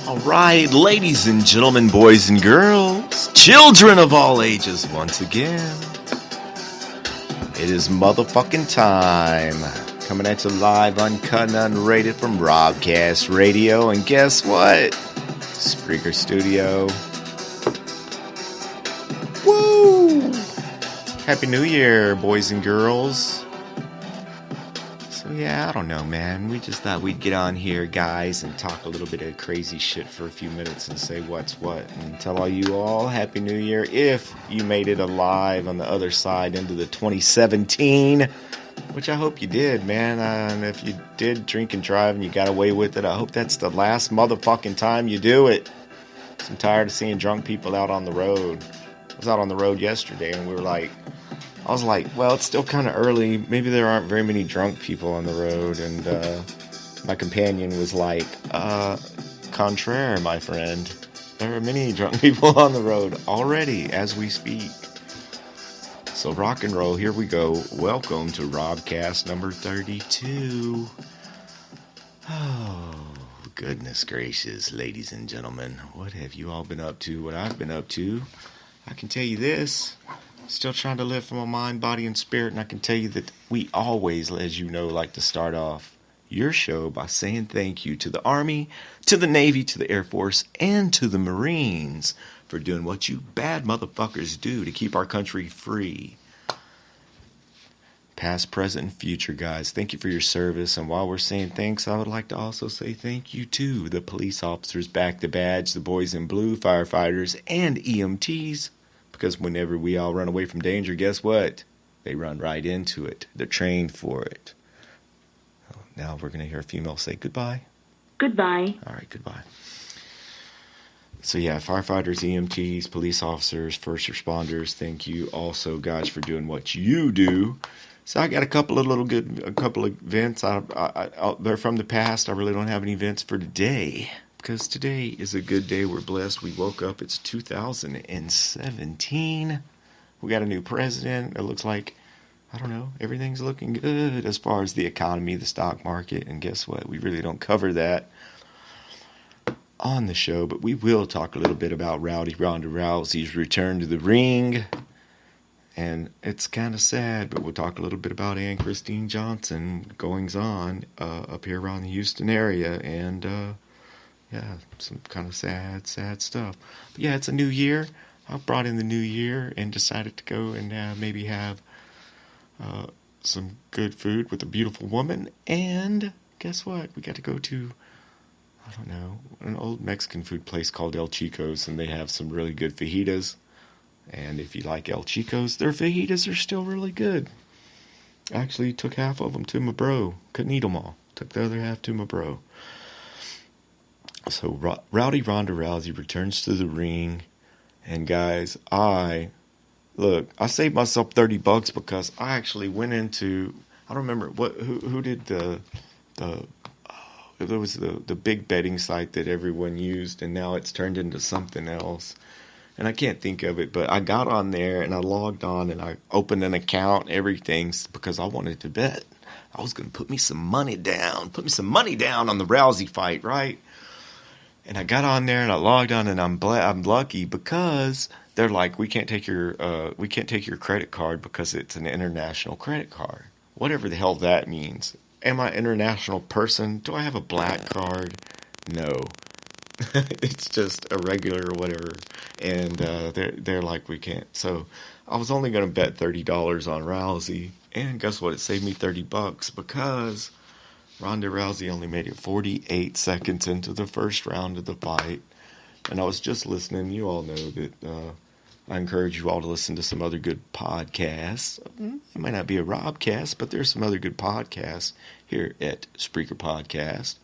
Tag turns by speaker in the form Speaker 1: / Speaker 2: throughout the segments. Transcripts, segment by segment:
Speaker 1: All right, ladies and gentlemen, boys and girls, children of all ages, once again, it is motherfucking time. Coming at you live, uncut and unrated from Robcast Radio, and guess what? Spreaker Studio. Woo! Happy New Year, boys and girls. So yeah, I don't know, man. We just thought we'd get on here, guys, and talk a little bit of crazy shit for a few minutes and say what's what. And tell all you all Happy New Year if you made it alive on the other side into the 2017, which I hope you did, man. And if you did drink and drive and you got away with it, I hope that's the last motherfucking time you do it. I'm tired of seeing drunk people out on the road. I was out on the road yesterday and I was like, well, it's still kind of early. Maybe there aren't very many drunk people on the road. And my companion was like, contraire, my friend. There are many drunk people on the road already as we speak. So rock and roll, here we go. Welcome to Robcast number 32. Oh, goodness gracious, ladies and gentlemen. What have you all been up to? What I've been up to? I can tell you this. Still trying to live from my mind, body, and spirit, and I can tell you that we always, as you know, like to start off your show by saying thank you to the Army, to the Navy, to the Air Force, and to the Marines for doing what you bad motherfuckers do to keep our country free. Past, present, and future, guys, thank you for your service, and while we're saying thanks, I would like to also say thank you to the police officers back the badge, the boys in blue, firefighters, and EMTs. Because whenever we all run away from danger, guess what? They run right into it. They're trained for it. Now we're going to hear a female say goodbye.
Speaker 2: Goodbye.
Speaker 1: All right, goodbye. So yeah, firefighters, EMTs, police officers, first responders, thank you also, guys, for doing what you do. So I got a couple of events. They're from the past. I really don't have any events for today. Because today is a good day. We're blessed. We woke up. It's 2017. We got a new president. It looks like, I don't know, everything's looking good as far as the economy, the stock market. And guess what? We really don't cover that on the show. But we will talk a little bit about Ronda Rousey's return to the ring. And it's kind of sad, but we'll talk a little bit about Ann Christine Johnson goings on up here around the Houston area. And, yeah, some kind of sad stuff. But yeah, it's a new year. I brought in the new year and decided to go and maybe have some good food with a beautiful woman. And guess what? We got to go to, I don't know, an old Mexican food place called El Chico's. And they have some really good fajitas. And if you like El Chico's, their fajitas are still really good. I actually took half of them to my bro. Couldn't eat them all. Took the other half to my bro. So Ronda Rousey returns to the ring, and guys, I saved myself $30 because I actually went into, I don't remember who did it was the big betting site that everyone used, and now it's turned into something else, and I can't think of it, but I got on there and I logged on and I opened an account, everything, because I wanted to bet. I was going to put me some money down on the Rousey fight, right? And I got on there and I logged on, and I'm lucky because they're like, we can't take your credit card because it's an international credit card. Whatever the hell that means. Am I an international person? Do I have a black card? No. It's just a regular or whatever. And they're like, we can't. So I was only going to bet $30 on Rousey, and guess what? It saved me $30 because Ronda Rousey only made it 48 seconds into the first round of the fight. And I was just listening. You all know that I encourage you all to listen to some other good podcasts. It might not be a Robcast, but there's some other good podcasts here at Spreaker Podcast.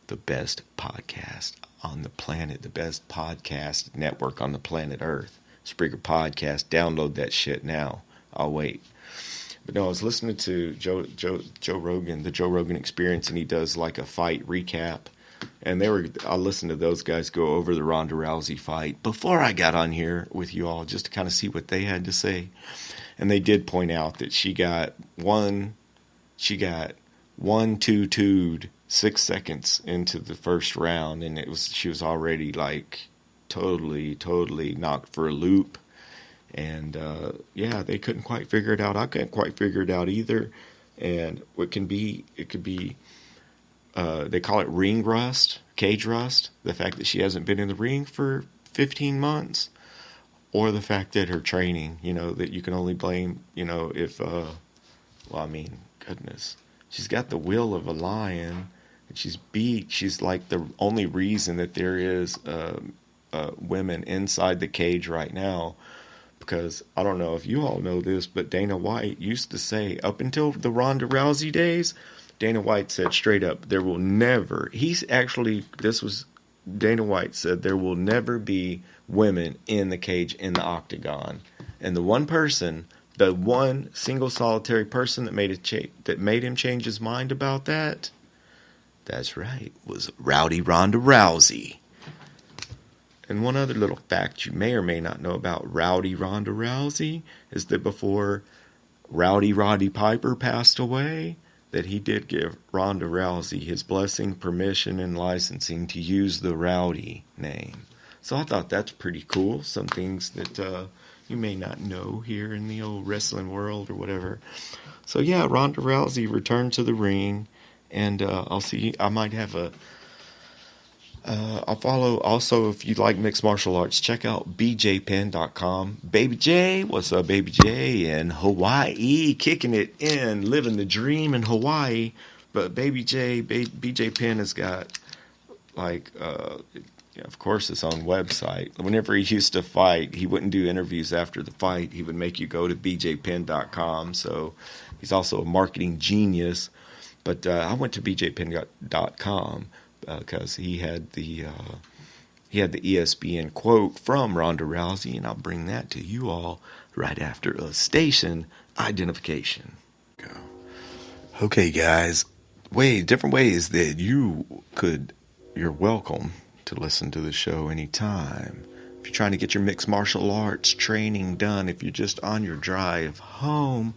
Speaker 1: The best podcast on the planet. The best podcast network on the planet Earth. Spreaker Podcast. Download that shit now. I'll wait. But no, I was listening to Joe Rogan, the Joe Rogan Experience, and he does like a fight recap. And I listened to those guys go over the Ronda Rousey fight before I got on here with you all, just to kind of see what they had to say. And they did point out that she got one 2-2'd 6 seconds into the first round, and she was already like totally knocked for a loop. And yeah, they couldn't quite figure it out. I couldn't quite figure it out either. And it could be they call it ring rust, cage rust, the fact that she hasn't been in the ring for 15 months, or the fact that her training, that you can only blame, if, well, I mean, goodness, she's got the will of a lion, and she's like the only reason that there is women inside the cage right now. Because I don't know if you all know this, but Dana White used to say, up until the Ronda Rousey days, Dana White said straight up, Dana White said there will never be women in the cage, in the octagon. And the one single solitary person that made him change his mind about that, that's right, was Rowdy Ronda Rousey. And one other little fact you may or may not know about Rowdy Ronda Rousey is that before Rowdy Roddy Piper passed away, that he did give Ronda Rousey his blessing, permission, and licensing to use the Rowdy name. So I thought that's pretty cool. Some things that you may not know here in the old wrestling world or whatever. So yeah, Ronda Rousey returned to the ring, and I'll see. I might have I'll follow. Also, if you like mixed martial arts, check out bjpen.com. Baby J, what's up, Baby J? In Hawaii, kicking it in, living the dream in Hawaii. But Baby J, BJ Penn has got, like, of course, his own website. Whenever he used to fight, he wouldn't do interviews after the fight. He would make you go to bjpen.com. So he's also a marketing genius. But I went to bjpen.com. Because he had the ESPN quote from Ronda Rousey, and I'll bring that to you all right after a station identification. Go. Okay, guys, different ways that you're welcome to listen to the show anytime. If you're trying to get your mixed martial arts training done, if you're just on your drive home,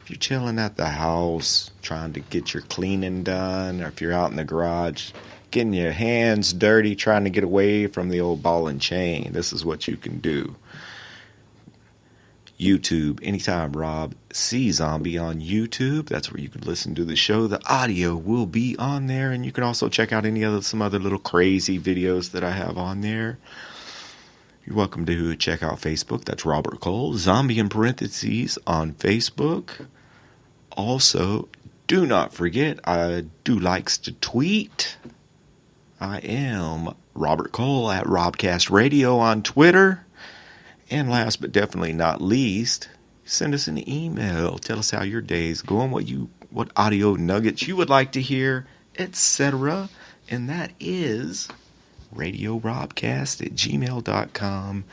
Speaker 1: if you're chilling at the house, trying to get your cleaning done, or if you're out in the garage, getting your hands dirty, trying to get away from the old ball and chain, this is what you can do. YouTube, anytime Rob C. Zombie on YouTube. That's where you can listen to the show. The audio will be on there, and you can also check out some other little crazy videos that I have on there. You're welcome to check out Facebook. That's Robert Cole, Zombie in parentheses on Facebook. Also, do not forget, I do likes to tweet. I am Robert Cole at Robcast Radio on Twitter. And last but definitely not least, send us an email. Tell us how your day's going, what audio nuggets you would like to hear, etc. And that is RadioRobcast@gmail.com.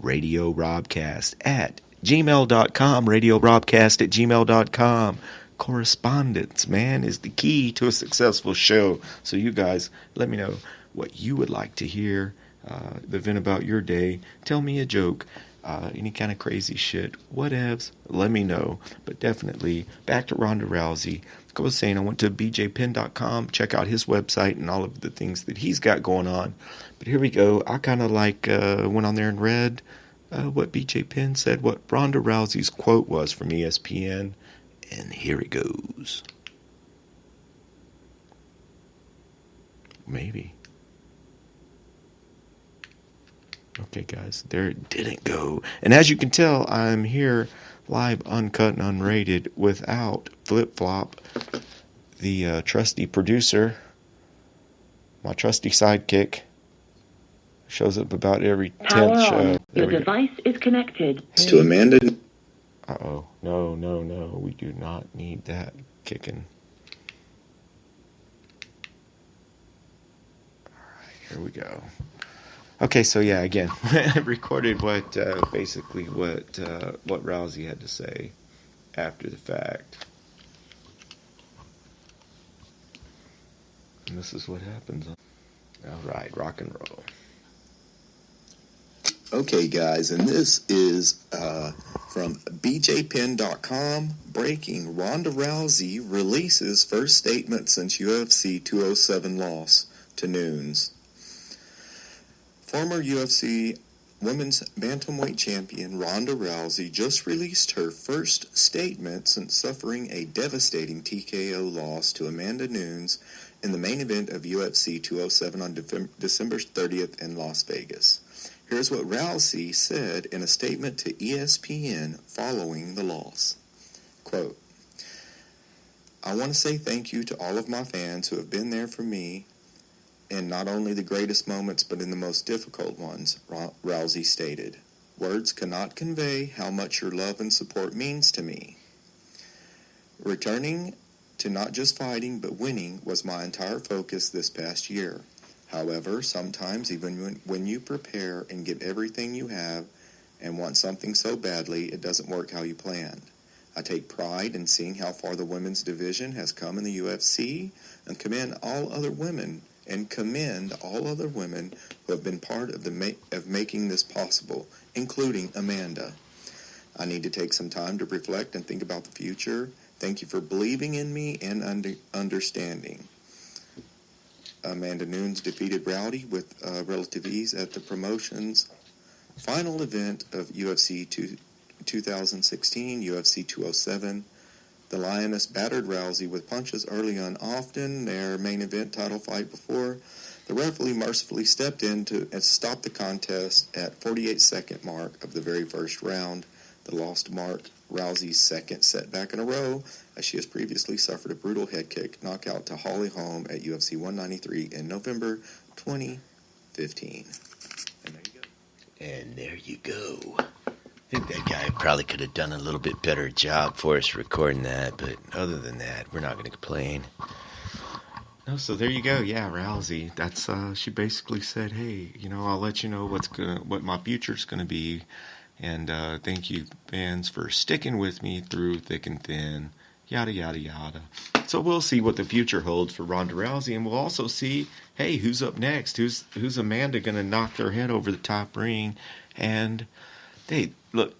Speaker 1: RadioRobcast@gmail.com. RadioRobcast@gmail.com. Correspondence, man, is the key to a successful show. So you guys, let me know what you would like to hear, the event about your day. Tell me a joke, any kind of crazy shit, whatevs, let me know. But definitely, back to Ronda Rousey. Like I was saying, I went to bjpen.com, check out his website and all of the things that he's got going on. But here we go. I kind of went on there and read what BJ Penn said, what Ronda Rousey's quote was from ESPN. And here it goes. Maybe. Okay, guys, there it didn't go. And as you can tell, I'm here live, uncut, and unrated without Flip Flop, the trusty producer, my trusty sidekick. Shows up about every 10th show.
Speaker 2: Your device is connected.
Speaker 1: Hey. To Amanda. Uh-oh. No. We do not need that kicking. Alright, here we go. Okay, so yeah, again, I recorded what Rousey had to say after the fact. And this is what happens. Alright, rock and roll.
Speaker 3: Okay, guys, and this is From BJPen.com, breaking: Ronda Rousey releases first statement since UFC 207 loss to Nunes. Former UFC Women's Bantamweight Champion Ronda Rousey just released her first statement since suffering a devastating TKO loss to Amanda Nunes in the main event of UFC 207 on December 30th in Las Vegas. Here's what Rousey said in a statement to ESPN following the loss. Quote, "I want to say thank you to all of my fans who have been there for me in not only the greatest moments, but in the most difficult ones," Rousey stated. "Words cannot convey how much your love and support means to me. Returning to not just fighting, but winning was my entire focus this past year. However, sometimes even when you prepare and give everything you have and want something so badly, it doesn't work how you planned. I take pride in seeing how far the women's division has come in the UFC and commend all other women who have been part of making this possible, including Amanda. I need to take some time to reflect and think about the future. Thank you for believing in me and understanding." Amanda Nunes defeated Rowdy with relative ease at the promotion's final event of UFC 2016, UFC 207. The Lioness battered Rousey with punches early on, often their main event title fight before the referee mercifully stepped in to stop the contest at 48-second mark of the very first round. The loss marked Rousey's second setback in a row, as she has previously suffered a brutal head kick knockout to Holly Holm at UFC 193 in November 2015.
Speaker 4: And there you go. I think that guy probably could have done a little bit better job for us recording that, but other than that, we're not going to complain.
Speaker 1: No, so there you go. Yeah, Rousey. That's she basically said, "Hey, I'll let you know what my future's gonna be, and thank you, fans, for sticking with me through thick and thin." Yada yada yada. So we'll see what the future holds for Ronda Rousey, and we'll also see, hey, who's up next? Who's Amanda gonna knock their head over the top ring? And hey, look,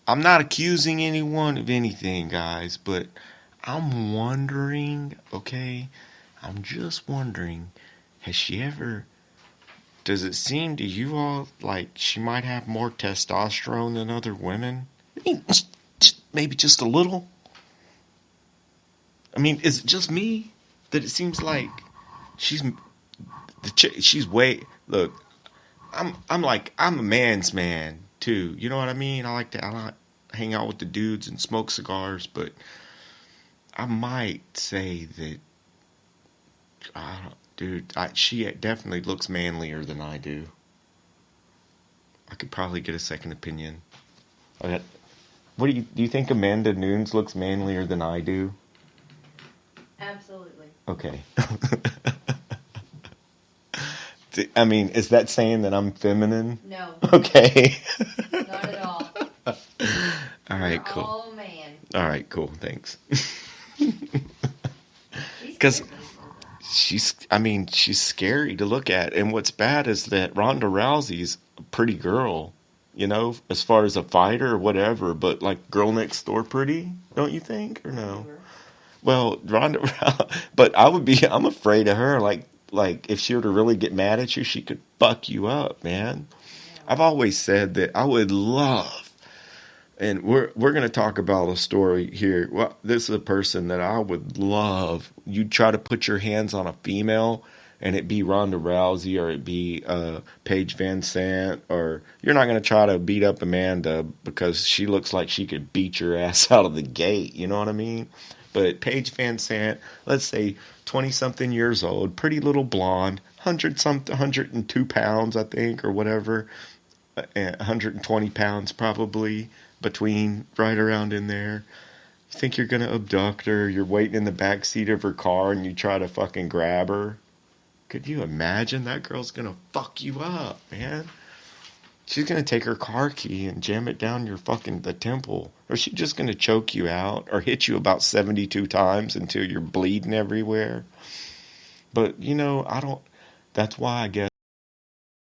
Speaker 1: I'm not accusing anyone of anything, guys, but I'm wondering, okay? I'm just wondering, does it seem to you all like she might have more testosterone than other women? I mean, maybe just a little. I mean, is it just me that it seems like she's way, look, I'm a man's man too. You know what I mean? I like hang out with the dudes and smoke cigars, but I might say that, she definitely looks manlier than I do. I could probably get a second opinion. What do you think Amanda Nunes looks manlier than I do?
Speaker 5: Absolutely.
Speaker 1: Okay. I mean, is that saying that I'm feminine?
Speaker 5: No.
Speaker 1: Okay.
Speaker 5: Not at all.
Speaker 1: All right, cool.
Speaker 5: All man.
Speaker 1: All right, cool. Thanks.
Speaker 5: Because
Speaker 1: she's scary to look at. And what's bad is that Ronda Rousey's a pretty girl, as far as a fighter or whatever, but like girl next door pretty, don't you think? Or no?
Speaker 5: Sure.
Speaker 1: Well, but I'm afraid of her. Like if she were to really get mad at you, she could fuck you up, man.
Speaker 5: Yeah.
Speaker 1: I've always said that I would love, and we're going to talk about a story here. Well, this is a person that I would love. You try to put your hands on a female, and it be Ronda Rousey or it be Paige Van Sant, or you're not going to try to beat up Amanda because she looks like she could beat your ass out of the gate. You know what I mean? But Paige Van Sant, let's say 20-something years old, pretty little blonde, 102 pounds, I think, or whatever, 120 pounds probably, between, right around in there. You think you're going to abduct her, you're waiting in the back seat of her car, and you try to fucking grab her? Could you imagine? That girl's going to fuck you up, man. She's going to take her car key and jam it down the temple. Or she's just going to choke you out or hit you about 72 times until you're bleeding everywhere. But, that's why I guess